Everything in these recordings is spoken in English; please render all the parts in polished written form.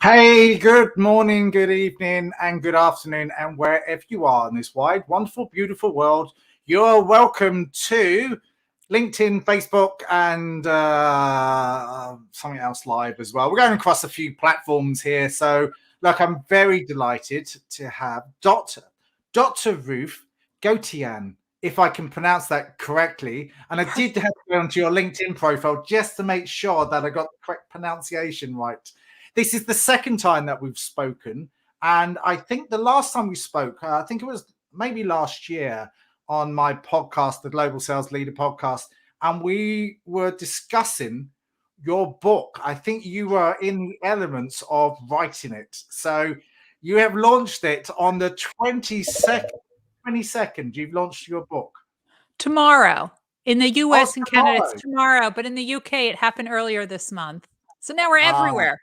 Hey, good morning, good evening, and good afternoon, and wherever you are in this wide, wonderful, beautiful world, you're welcome to LinkedIn, Facebook, and something else live as well. We're going across a few platforms here. So, look, I'm very delighted to have Dr. Ruth Gotian, if I can pronounce that correctly. And I did have to go onto your LinkedIn profile just to make sure that I got the correct pronunciation right. This is the second time that we've spoken. And I think the last time we spoke, I think it was maybe last year on my podcast, the Global Sales Leader podcast, and we were discussing your book. I think you were in the elements of writing it. So you have launched it on the 22nd. You've launched your book. Tomorrow. In the US and Canada, it's tomorrow. But in the UK, it happened earlier this month. So now we're everywhere.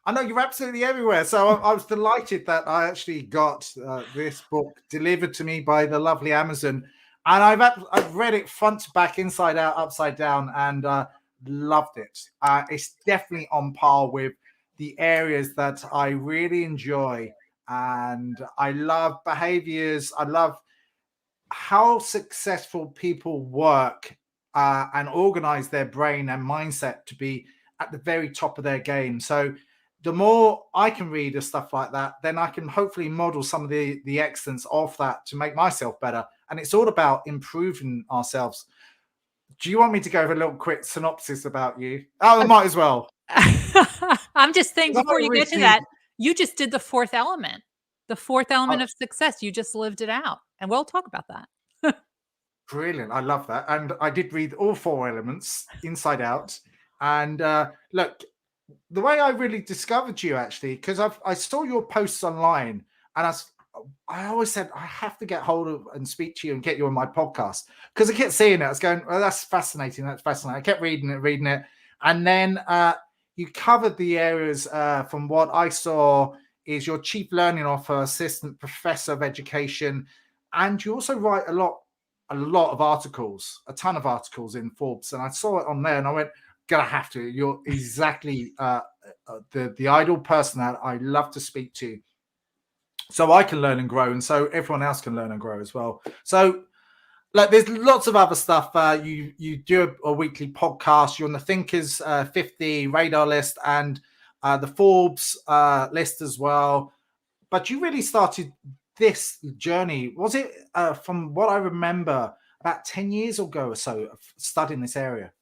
I know you're absolutely everywhere. So I was delighted that I actually got this book delivered to me by the lovely Amazon. And I've read it front to back, inside out, upside down, and loved it. It's definitely on par with the areas that I really enjoy. And I love behaviors. I love how successful people work and organize their brain and mindset to be at the very top of their game. So the more I can read of stuff like that, then I can hopefully model some of the excellence of that to make myself better. And it's all about improving ourselves. Do you want me to go over a little quick synopsis about you? Oh, I might as well. I'm just saying, before you get to that, you just did the fourth element. The fourth element of success. You just lived it out. And we'll talk about that. Brilliant. I love that. And I did read all four elements inside out. And look, the way I really discovered you, actually, because I saw your posts online, and I always said I have to get hold of and speak to you and get you on my podcast, because I kept seeing it. I was going, well, that's fascinating. That's fascinating. I kept reading it, and then you covered the areas from what I saw is your chief learning officer, assistant professor of education, and you also write a lot of articles, a ton of articles in Forbes, and I saw it on there, and I went, gonna have to. You're exactly the ideal person that I love to speak to, so I can learn and grow, and so everyone else can learn and grow as well. So, like, there's lots of other stuff. You do a weekly podcast. You're on the Thinkers 50 radar list and the Forbes list as well. But you really started this journey, was it from what I remember, about 10 years ago or so, of studying this area?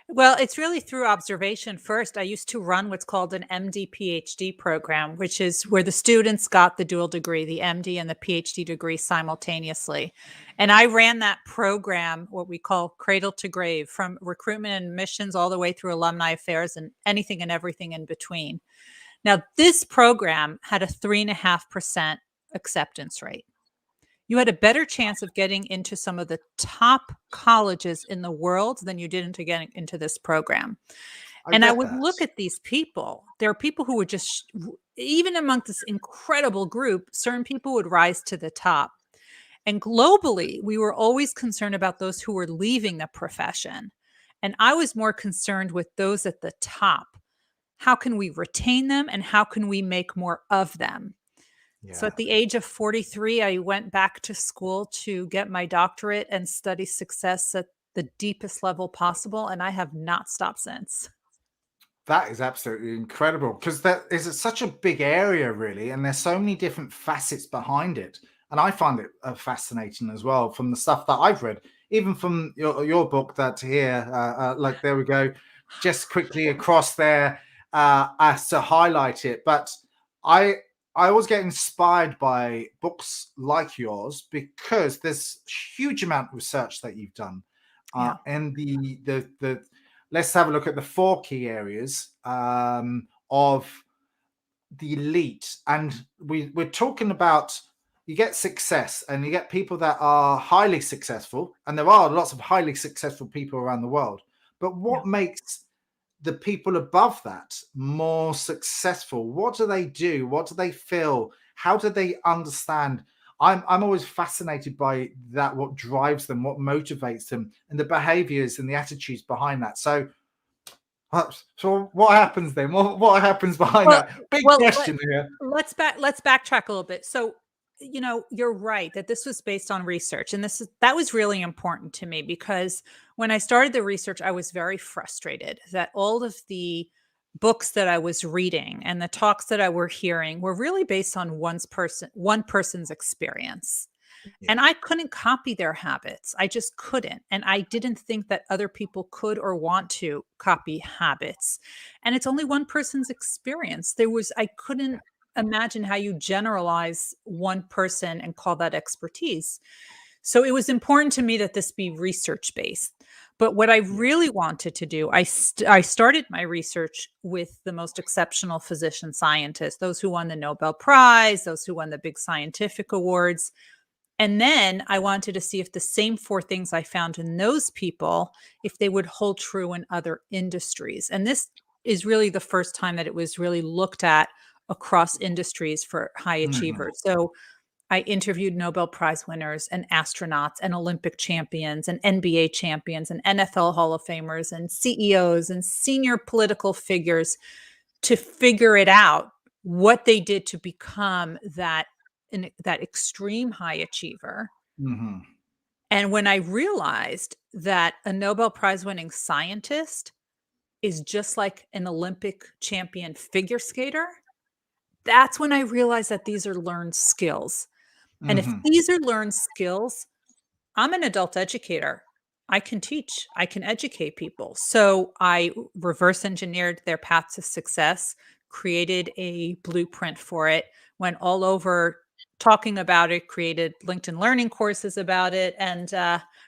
Well, it's really through observation. First, I used to run what's called an MD PhD program, which is where the students got the dual degree, the MD and the PhD degree simultaneously. And I ran that program, what we call cradle to grave, from recruitment and admissions all the way through alumni affairs and anything and everything in between. Now, this program had a 3.5% acceptance rate. You had a better chance of getting into some of the top colleges in the world than you did into getting into this program. I would look at these people. There are people who would just, even among this incredible group, certain people would rise to the top. And globally, we were always concerned about those who were leaving the profession. And I was more concerned with those at the top. How can we retain them, and how can we make more of them? So at the age of 43, I went back to school to get my doctorate and study success at the deepest level possible. And I have not stopped since. That is absolutely incredible, because that is such a big area, really. And there's so many different facets behind it. And I find it fascinating as well, from the stuff that I've read, even from your book that's here. Like, there we go, just quickly across there as to highlight it. But I always get inspired by books like yours, because there's huge amount of research that you've done. And the let's have a look at the 4 key areas of the elite. And we're talking about, you get success and you get people that are highly successful, and there are lots of highly successful people around the world. But what makes the people above that more successful? What do they do? What do they feel? How do they understand? I'm always fascinated by that, what drives them, what motivates them, and the behaviors and the attitudes behind that. So So what happens then? What happens behind Well, that? Big well, question here. let's backtrack a little bit. So, you're right that this was based on research, and that was really important to me because when I started the research, I was very frustrated that all of the books that I was reading and the talks that I were hearing were really based on one person's experience. Yeah. And I couldn't copy their habits. I just couldn't. And I didn't think that other people could or want to copy habits. And it's only one person's experience. I couldn't imagine how you generalize one person and call that expertise. So it was important to me that this be research based. But what I really wanted to do, I started my research with the most exceptional physician scientists, those who won the Nobel Prize, those who won the big scientific awards. And then I wanted to see if the same four things I found in those people, if they would hold true in other industries. And this is really the first time that it was really looked at across industries for high Mhm. achievers. So I interviewed Nobel Prize winners and astronauts and Olympic champions and NBA champions and NFL Hall of Famers and CEOs and senior political figures to figure it out what they did to become that extreme high achiever. Mhm. And when I realized that a Nobel Prize winning scientist is just like an Olympic champion figure skater, that's when I realized that these are learned skills. And if Mhm. these are learned skills, I'm an adult educator. I can teach, I can educate people. So I reverse engineered their path to success, created a blueprint for it, went all over talking about it, created LinkedIn learning courses about it, and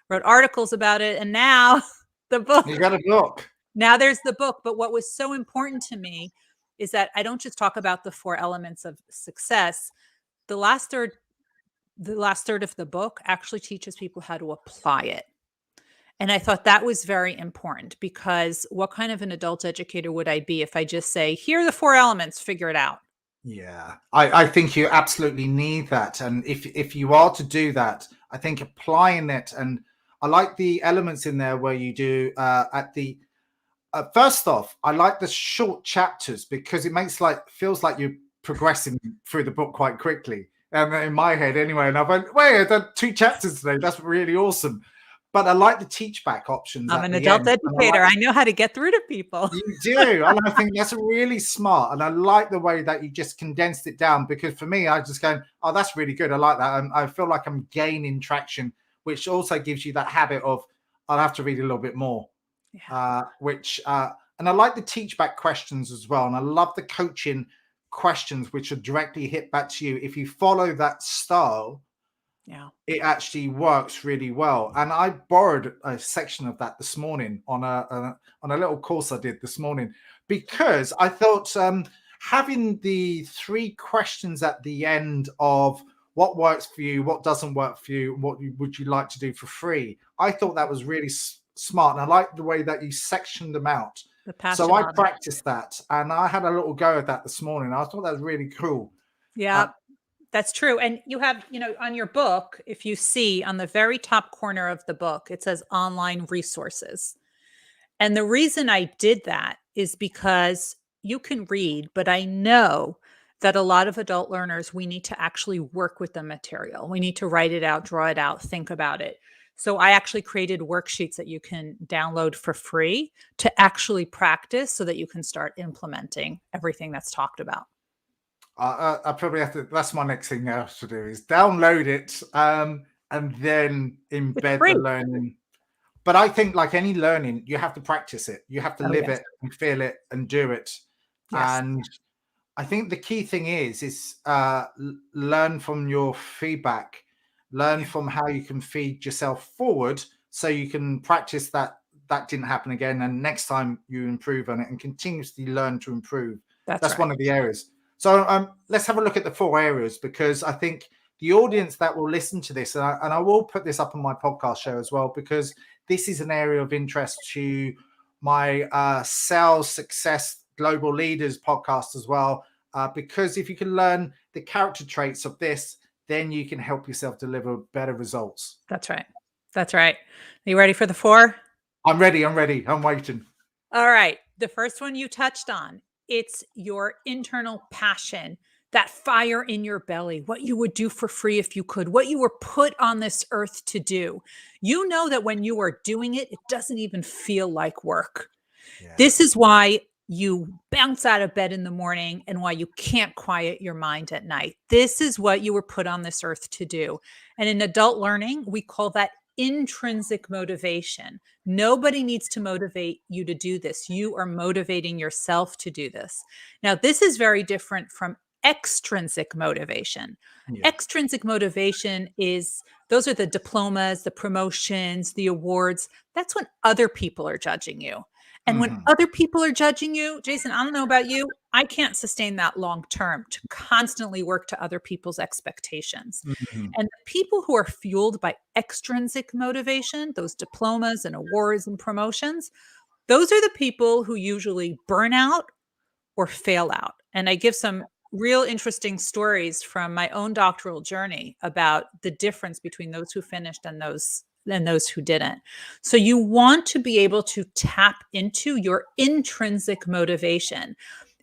wrote articles about it. And now the You book, got a book. now there's the book. But what was so important to me is that I don't just talk about the four elements of success. The last third of the book actually teaches people how to apply it. And I thought that was very important because what kind of an adult educator would I be if I just say, here are the four elements, figure it out? Yeah, I think you absolutely need that. And if you are to do that, I think applying it, and I like the elements in there where you do at the first off, I like the short chapters because it feels like you're progressing through the book quite quickly. In my head, anyway, and I went, wait, I've done 2 chapters today. That's really awesome. But I like the teach back options I'm at an the adult end, and I educator. like I know how to get through to people. you do, and I think that's really smart. And I like the way that you just condensed it down because for me, I just go, oh, that's really good. I like that. And I feel like I'm gaining traction, which also gives you that habit of I'll have to read a little bit more. Yeah. And I like the teach back questions as well. And I love the coaching questions, which are directly hit back to you. If you follow that style, Yeah. it actually works really well. And I borrowed a section of that this morning on a little course I did this morning because I thought having the 3 questions at the end of what works for you, what doesn't work for you, would you like to do for free, I thought that was really smart. And I like the way that you sectioned them out. The So passion I on it. practiced that and I had a little go at that this morning. I thought that was really cool. Yeah. That's true. And you have, on your book, if you see on the very top corner of the book, it says online resources. And the reason I did that is because you can read, but I know that a lot of adult learners, we need to actually work with the material. We need to write it out, draw it out, think about it. So I actually created worksheets that you can download for free to actually practice so that you can start implementing everything that's talked about. I probably have to. That's my next thing now to do is download it and then It's embed the free. learning. But I think, like any learning, you have to practice it. You have to Oh, live yes. it and feel it and do it. Yes. And I think the key thing is learn from your feedback, learn Yeah, from how you can feed yourself forward, so you can practice that didn't happen again, and next time you improve on it and continuously learn to improve. that's That's right. one of the areas. So let's have a look at the 4 areas because I think the audience that will listen to this, and I will put this up on my podcast show as well, because this is an area of interest to my sales success global leaders podcast as well. Because if you can learn the character traits of this, then you can help yourself deliver better results. That's right. That's right. Are you ready for the 4? I'm ready. I'm waiting. All right. The first one you touched on, it's your internal passion, that fire in your belly, what you would do for free if you could, what you were put on this earth to do. You know that when you are doing it, it doesn't even feel like work. Yeah. This is why you bounce out of bed in the morning and why you can't quiet your mind at night. This is what you were put on this earth to do. And in adult learning, we call that intrinsic motivation. Nobody needs to motivate you to do this. You are motivating yourself to do this. Now, this is very different from extrinsic motivation. Yeah. Extrinsic motivation is those are the diplomas, the promotions, the awards. That's when other people are judging you. And when other people are judging you, Jason, I don't know about you, I can't sustain that long term to constantly work to other people's expectations. Mhm. And the people who are fueled by extrinsic motivation, those diplomas and awards and promotions, those are the people who usually burn out or fail out. And I give some real interesting stories from my own doctoral journey about the difference between those who finished and those who didn't. So you want to be able to tap into your intrinsic motivation.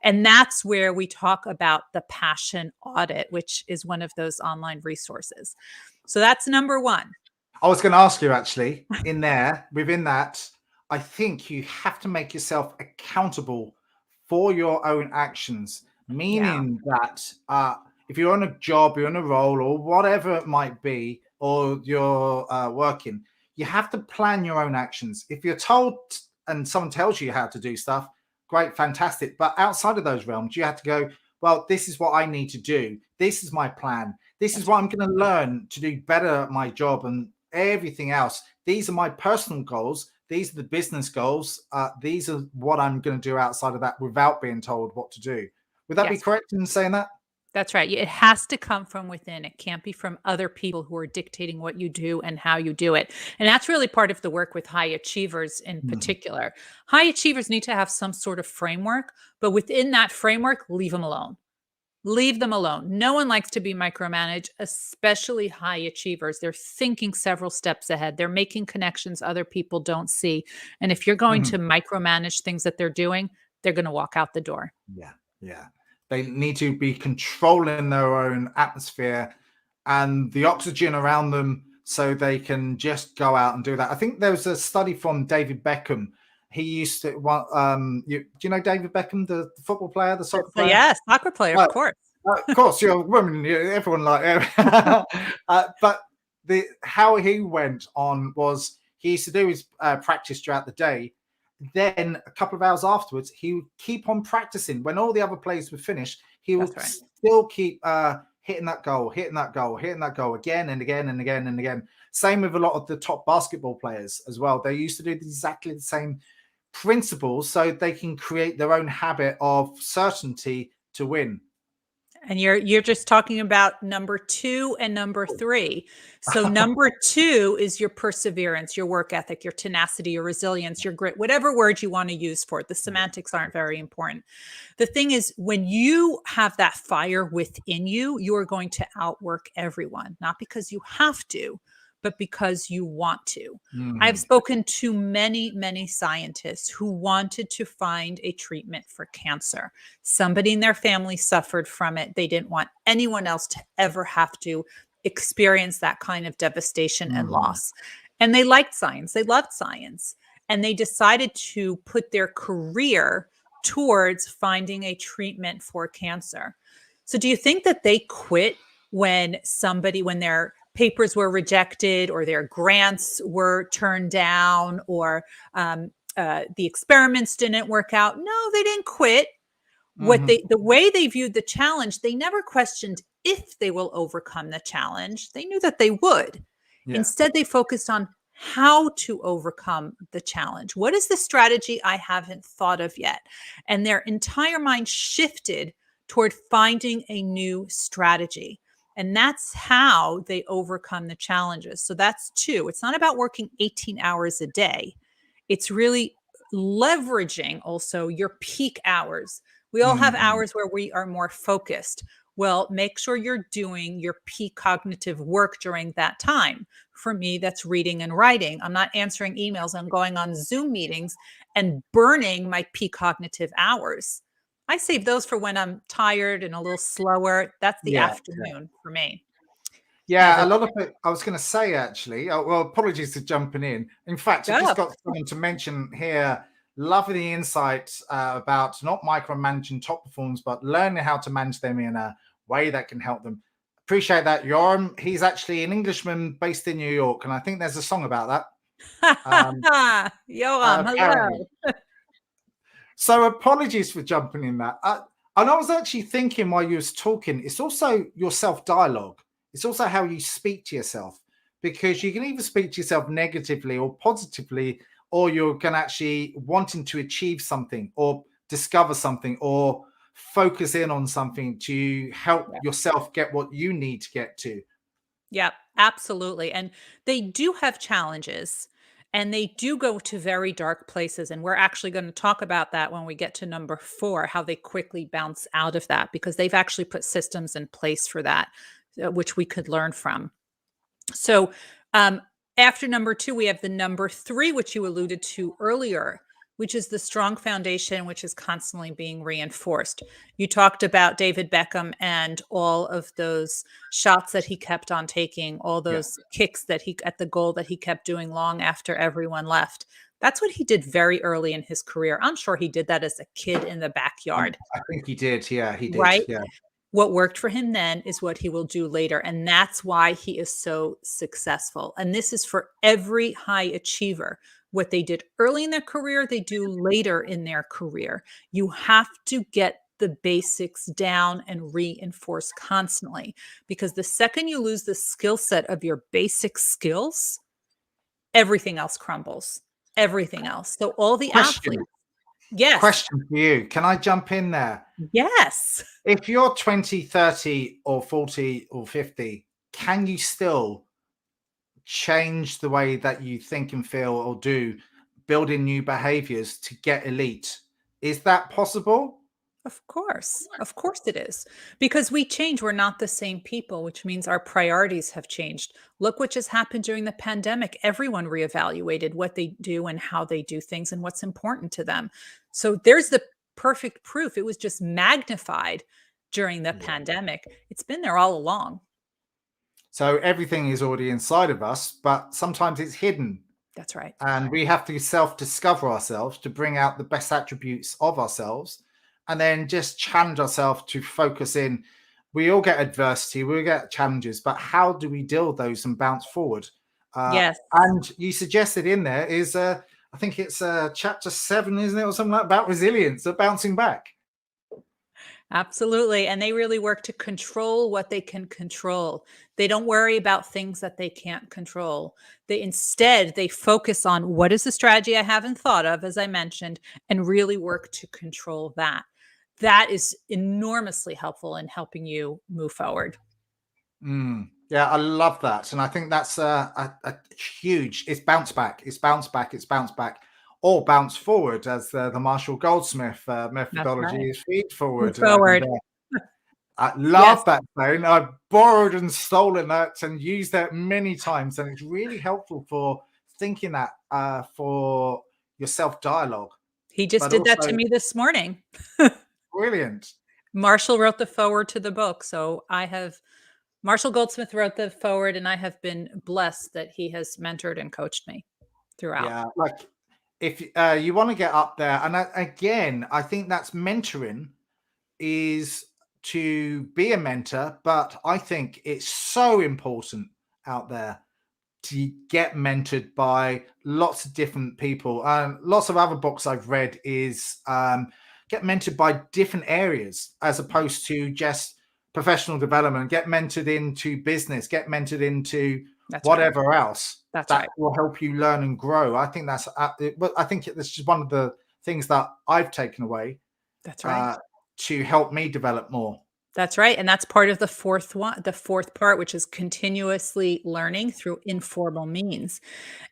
And that's where we talk about the passion audit, which is one of those online resources. So that's number one. I was going to ask you actually, within that, I think you have to make yourself accountable for your own actions, Yeah. meaning that if you're on a job, you're on a role, or whatever it might be, or you're working, you have to plan your own actions. If you're told and someone tells you how to do stuff, great, fantastic. But outside of those realms, you have to go, well, this is what I need to do. This is my plan. This is what I'm going to learn to do better at my job and everything else. These are my personal goals. These are the business goals. These are what I'm going to do outside of that without being told what to do. Would that be correct in saying that? That's right. It has to come from within. It can't be from other people who are dictating what you do and how you do it. And that's really part of the work with high achievers in particular. High achievers need to have some sort of framework, but within that framework, leave them alone. Leave them alone. No one likes to be micromanaged, especially high achievers. They're thinking several steps ahead. They're making connections other people don't see. And if you're going to micromanage things that they're doing, they're going to walk out the door. Yeah. Yeah. They need to be controlling their own atmosphere and the oxygen around them so they can just go out and do that. I think there was a study from David Beckham. He used to, do you know David Beckham, the football player, the soccer player? Yes, soccer player, of course. Of course, you're a woman, everyone like but how he went on was he used to do his practice throughout the day. Then a couple of hours afterwards, he would keep on practicing. When all the other players were finished, he would still keep hitting that goal again and again and again and again. Same with a lot of the top basketball players as well. They used to do exactly the same principles so they can create their own habit of certainty to win. And you're just talking about number 2 and number 3. So number 2 is your perseverance, your work ethic, your tenacity, your resilience, your grit, whatever word you want to use for it. The semantics aren't very important. The thing is, when you have that fire within you, you are going to outwork everyone, not because you have to, but because you want to. I've spoken to many, many scientists who wanted to find a treatment for cancer. Somebody in their family suffered from it. They didn't want anyone else to ever have to experience that kind of devastation and loss. And they liked science. They loved science. And they decided to put their career towards finding a treatment for cancer. So do you think that they quit when their papers were rejected or their grants were turned down or the experiments didn't work out? No, they didn't quit. The way they viewed the challenge, they never questioned if they will overcome the challenge. They knew that they would. Yeah. Instead, they focused on how to overcome the challenge. What is the strategy I haven't thought of yet? And their entire mind shifted toward finding a new strategy. And that's how they overcome the challenges. So that's 2. It's not about working 18 hours a day. It's really leveraging also your peak hours. We all have hours where we are more focused. Well, make sure you're doing your peak cognitive work during that time. For me, that's reading and writing. I'm not answering emails. I'm going on Zoom meetings and burning my peak cognitive hours. I save those for when I'm tired and a little slower. That's the Yeah. afternoon for me. Now, Yeah, a the lot of it. I was going to say actually. Well, apologies for jumping in. In fact, I just go. got someone to mention here. Loving the insights about not micromanaging top performers, but learning how to manage them in a way that can help them. Appreciate that, Joram. He's actually an Englishman based in New York, and I think there's a song about that. Yoram, Apparently. hello. So apologies for jumping in that. And I was actually thinking while you was talking, it's also your self-dialogue. It's also how you speak to yourself, because you can either speak to yourself negatively or positively, or you're going to actually wanting to achieve something or discover something or focus in on something to help Yeah. yourself get what you need to get to. Yeah, absolutely. And they do have challenges and they do go to very dark places. And we're actually going to talk about that when we get to number 4, how they quickly bounce out of that, because they've actually put systems in place for that, which we could learn from. So, um, after number 2, we have the number 3, which you alluded to earlier, which is the strong foundation, which is constantly being reinforced. You talked about David Beckham and all of those shots that he kept on taking, all Yeah, those kicks that he at the goal that he kept doing long after everyone left. That's what he did very early in his career. I'm sure he did that as a kid in the backyard, I think he did. Yeah, he did. right? Yeah. What worked for him then is what he will do later. And that's why he is so successful. And this is for every high achiever. What they did early in their career, they do later in their career. You have to get the basics down and reinforce constantly, because the second you lose the skill set of your basic skills, everything else crumbles. Everything else. So all the Question. athletes, yes, Question for you. Can I jump in there? yes. If you're 20, 30, or 40 or 50, can you still change the way that you think and feel or do, building new behaviors to get elite? Is that possible? Of course it is. Because we change, we're not the same people, which means our priorities have changed. Look what just happened during the pandemic. Everyone reevaluated what they do and how they do things and what's important to them. So there's the perfect proof. It was just magnified during the Yeah. pandemic. It's been there all along. So everything is already inside of us, but sometimes it's hidden. That's right. And we have to self-discover ourselves to bring out the best attributes of ourselves, and then just challenge ourselves to focus in. We all get adversity, we all get challenges, but how do we deal with those and bounce forward? Yes. And you suggested in there is, I think it's chapter 7, isn't it, or something like that, about resilience, of bouncing back. Absolutely. And they really work to control what they can control. They don't worry about things that they can't control. They focus on what is the strategy I haven't thought of, as I mentioned, and really work to control that. That is enormously helpful in helping you move forward. Yeah, I love that, and I think that's a huge. It's bounce back. It's bounce back. It's bounce back, or bounce forward, as the Marshall Goldsmith That's methodology right. is feed Move forward. And forward. I Yes. love that saying. I've borrowed and stolen that and used that many times, and it's really helpful for thinking that for your self dialogue, He just but did that to also me this morning. brilliant. Marshall wrote the forward to the book. So Marshall Goldsmith wrote the forward, and I have been blessed that he has mentored and coached me throughout. Yeah, like if you want to get up there, and again, I think that's mentoring, is to be a mentor, but I think it's so important out there to get mentored by lots of different people. And lots of other books I've read is get mentored by different areas as opposed to just professional development. Get mentored into business, get mentored into That's right. whatever else That's that right. will help you learn and grow. I think that's I think that's just one of the things that I've taken away That's right. to help me develop more. That's right. And that's part of the fourth part, which is continuously learning through informal means.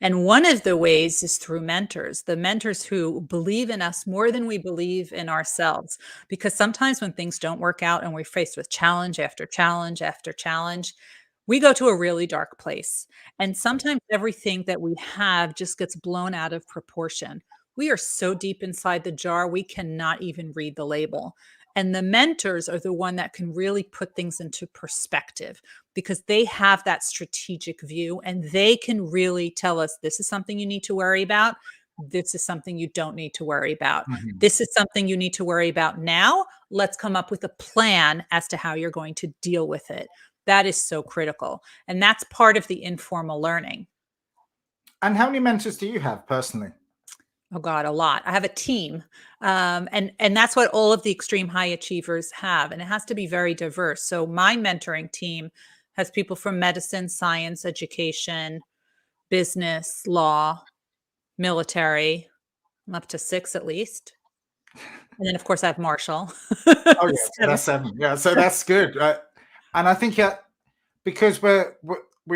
And one of the ways is through mentors, the mentors who believe in us more than we believe in ourselves. Because sometimes when things don't work out and we're faced with challenge after challenge after challenge, we go to a really dark place. And sometimes everything that we have just gets blown out of proportion. We are so deep inside the jar, we cannot even read the label. And the mentors are the one that can really put things into perspective because they have that strategic view and they can really tell us this is something you need to worry about. This is something you don't need to worry about. Mhm. This is something you need to worry about now. Let's come up with a plan as to how you're going to deal with it. That is so critical. And that's part of the informal learning. And how many mentors do you have personally? Oh God, a lot. I have a team, and that's what all of the extreme high achievers have, and it has to be very diverse. So my mentoring team has people from medicine, science, education, business, law, military. I'm up to 6 at least, and then of course I have Marshall. Oh yeah, so So that's 7. Yeah, so that's good. And I think because we're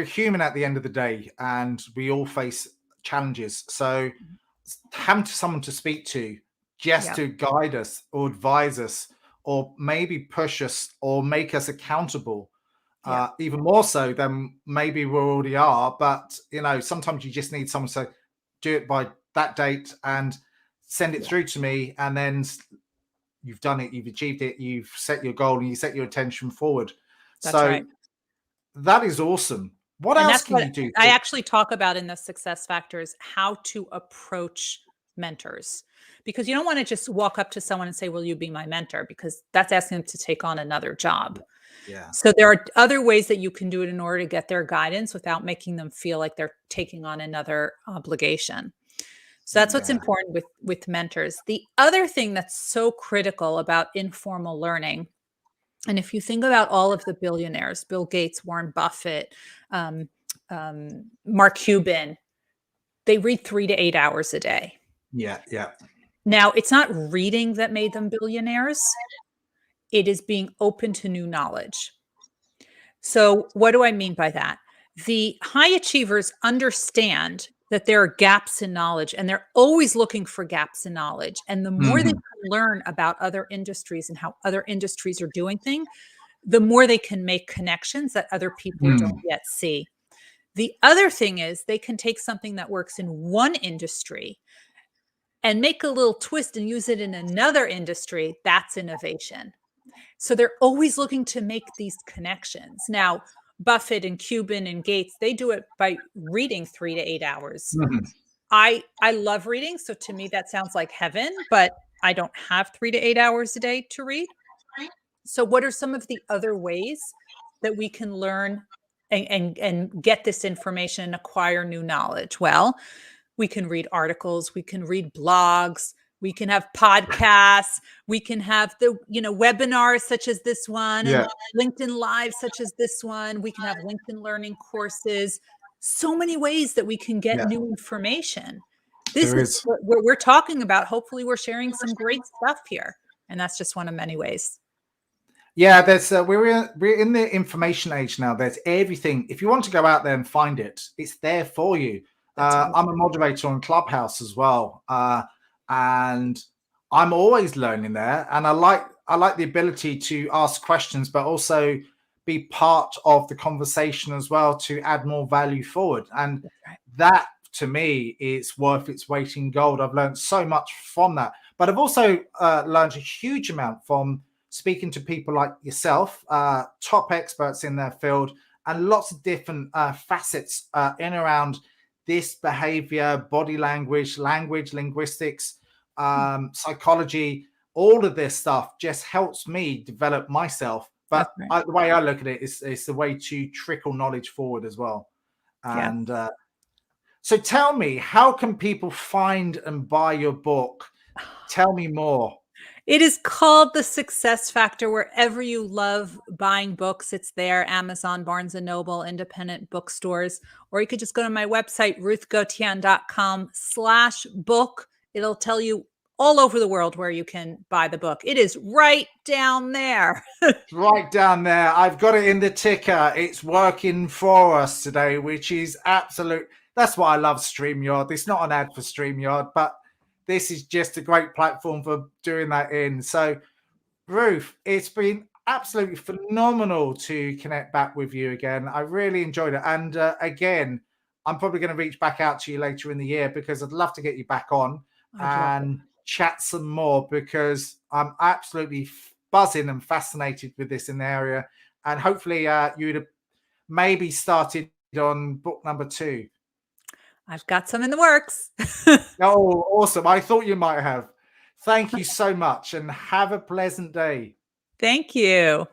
human at the end of the day, and we all face challenges. So having someone to speak to just yeah, to guide us or advise us or maybe push us or make us accountable, yeah, even more so than maybe we already are. But sometimes you just need someone to say, do it by that date and send it yeah. through to me, and then you've done it, you've achieved it, you've set your goal, and you set your attention forward. That's So right. that is awesome. What And else that's can what you do I to? actually talk about in the success factors, how to approach mentors. Because you don't want to just walk up to someone and say, "Will you be my mentor?" Because that's asking them to take on another job. Yeah, So there are other ways that you can do it in order to get their guidance without making them feel like they're taking on another obligation. So that's what's yeah, important with mentors. The other thing that's so critical about informal learning, and if you think about all of the billionaires, Bill Gates, Warren Buffett, um, Mark Cuban, they read 3 to 8 hours a day. yeah, yeah, Now, it's not reading that made them billionaires. It is being open to new knowledge. So, what do I mean by that? The high achievers understand that there are gaps in knowledge and they're always looking for gaps in knowledge. And the more they hmm, can learn about other industries and how other industries are doing things, the more they can make connections that other people don't mm, yet see. The other thing is they can take something that works in one industry and make a little twist and use it in another industry. That's innovation. So they're always looking to make these connections. Now, Buffett and Cuban and Gates, they do it by reading 3 to 8 hours. mhm. I love reading, so to me that sounds like heaven, but I don't have 3 to 8 hours a day to read. So what are some of the other ways that we can learn and get this information and acquire new knowledge? Well, we can read articles, we can read blogs, we can have podcasts, we can have the webinars such as this one and Yeah, LinkedIn live such as this one. We can have LinkedIn learning courses. So many ways that we can get yeah, new information. This there is is. what we're talking about. Hopefully we're sharing some great stuff here. And that's just one of many ways. Yeah, there's we're in the information age now. There's everything. If you want to go out there and find it, it's there for you. That's right. I'm a moderator on Clubhouse as well, and I'm always learning there. And I like the ability to ask questions, but also be part of the conversation as well to add more value forward. And That's right. that to me is worth its weight in gold. I've learned so much from that, but I've also learned a huge amount from speaking to people like yourself, top experts in their field, and lots of different facets in around this behavior, body language, linguistics, psychology. All of this stuff just helps me develop myself. That's But right. the way I look at it is it's the way to trickle knowledge forward as well. Yeah. And so tell me, how can people find and buy your book? Tell me more. It is called The Success Factor. Wherever you love buying books, it's there. Amazon, Barnes and Noble, independent bookstores. Or you could just go to my website, ruthgotian.com/book. It'll tell you all over the world where you can buy the book. It is right down there. Right down there. I've got it in the ticker. It's working for us today, which is absolute. That's why I love StreamYard. It's not an ad for StreamYard, but this is just a great platform for doing that in. So, Ruth, it's been absolutely phenomenal to connect back with you again. I really enjoyed it. And again, I'm probably going to reach back out to you later in the year because I'd love to get you back on and chat some more because I'm absolutely buzzing and fascinated with this in the area. And hopefully you'd have maybe started on book number 2. I've got some in the works. Oh, awesome. I thought you might have. Thank you so much and have a pleasant day. Thank you.